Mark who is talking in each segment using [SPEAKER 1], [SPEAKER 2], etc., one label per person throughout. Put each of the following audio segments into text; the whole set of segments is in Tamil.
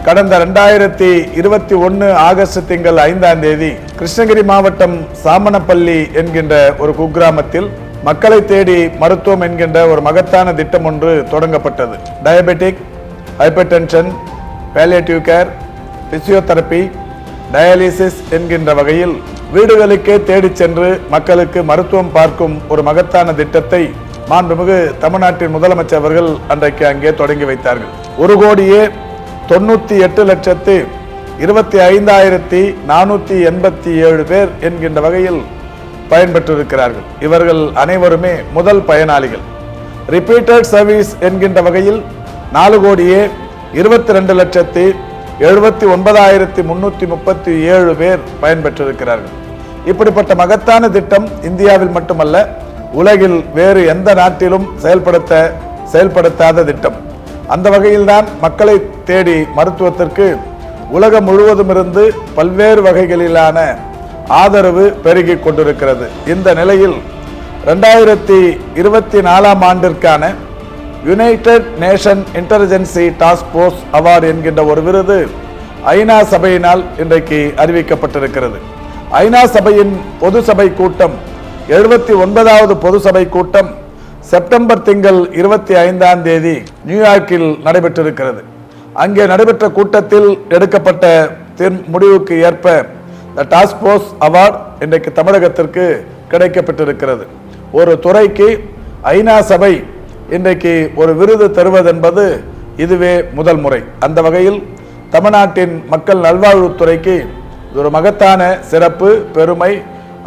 [SPEAKER 1] கடந்த 2021 ஆகஸ்ட் திங்கள் 5ஆம் தேதி கிருஷ்ணகிரி மாவட்டம் சாமனப்பள்ளி என்கின்ற ஒரு குக்கிராமத்தில் மக்களை தேடி மருத்துவம் என்கின்ற ஒரு மகத்தான திட்டம் ஒன்று தொடங்கப்பட்டது. Diabetic, hypertension, palliative care, physiotherapy, dialysis என்கின்ற வகையில் வீடுகளுக்கே தேடி சென்று மக்களுக்கு மருத்துவம் பார்க்கும் ஒரு மகத்தான திட்டத்தை மாண்புமிகு தமிழ்நாட்டின் முதலமைச்சர் அவர்கள் அன்றைக்கு அங்கே தொடங்கி வைத்தார்கள். 1,98,25,487 பேர் என்கின்ற வகையில் பயன்பெற்றிருக்கிறார்கள். இவர்கள் அனைவருமே முதல் பயனாளிகள். ரிப்பீட்டட் சர்வீஸ் என்கின்ற வகையில் 4,22,79,337 பேர் பயன்பெற்றிருக்கிறார்கள். இப்படிப்பட்ட மகத்தான திட்டம் இந்தியாவில் மட்டுமல்ல, உலகில் வேறு எந்த நாட்டிலும் செயல்படுத்தாத திட்டம். அந்த வகையில்தான் மக்களை தேடி மருத்துவத்திற்கு உலகம் முழுவதும் இருந்து பல்வேறு வகைகளிலான ஆதரவு பெருகிக் கொண்டிருக்கிறது. இந்த நிலையில் 2024 ஆண்டிற்கான United nation intelligence task force award என்கின்ற ஒரு விருது ஐநா சபையினால் இன்றைக்கு அறிவிக்கப்பட்டிருக்கிறது. ஐநா சபையின் பொது சபை கூட்டம் 79வது பொது சபை கூட்டம் செப்டம்பர் திங்கள் 25ஆம் தேதி நியூயார்க்கில் நடைபெற்றிருக்கிறது. அங்கே நடைபெற்ற கூட்டத்தில் எடுக்கப்பட்ட முடிவுக்கு ஏற்ப டாஸ்க் போர்ஸ் அவார்டு இன்றைக்கு தமிழகத்திற்கு கிடைக்கப்பட்டிருக்கிறது. ஒரு துறைக்கு ஐநா சபை இன்றைக்கு ஒரு விருது தருவதென்பது இதுவே முதல் முறை. அந்த வகையில் தமிழ்நாட்டின் மக்கள் நல்வாழ்வுத்துறைக்கு ஒரு மகத்தான சிறப்பு பெருமை.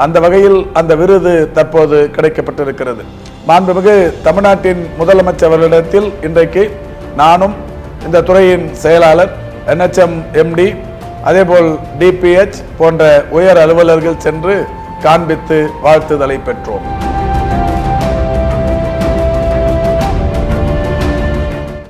[SPEAKER 1] அந்த வகையில் அந்த விருது தற்போது கிடைக்கப்பட்டிருக்கிறது. மாண்புமிகு தமிழ்நாட்டின் முதலமைச்சர் அவர்களிடத்தில் இன்றைக்கு நானும் இந்த துறையின் செயலாளர், NHM MD, அதேபோல் DPH போன்ற உயர் அலுவலர்கள் சென்று காண்பித்து வாழ்த்துதலை பெற்றோம்.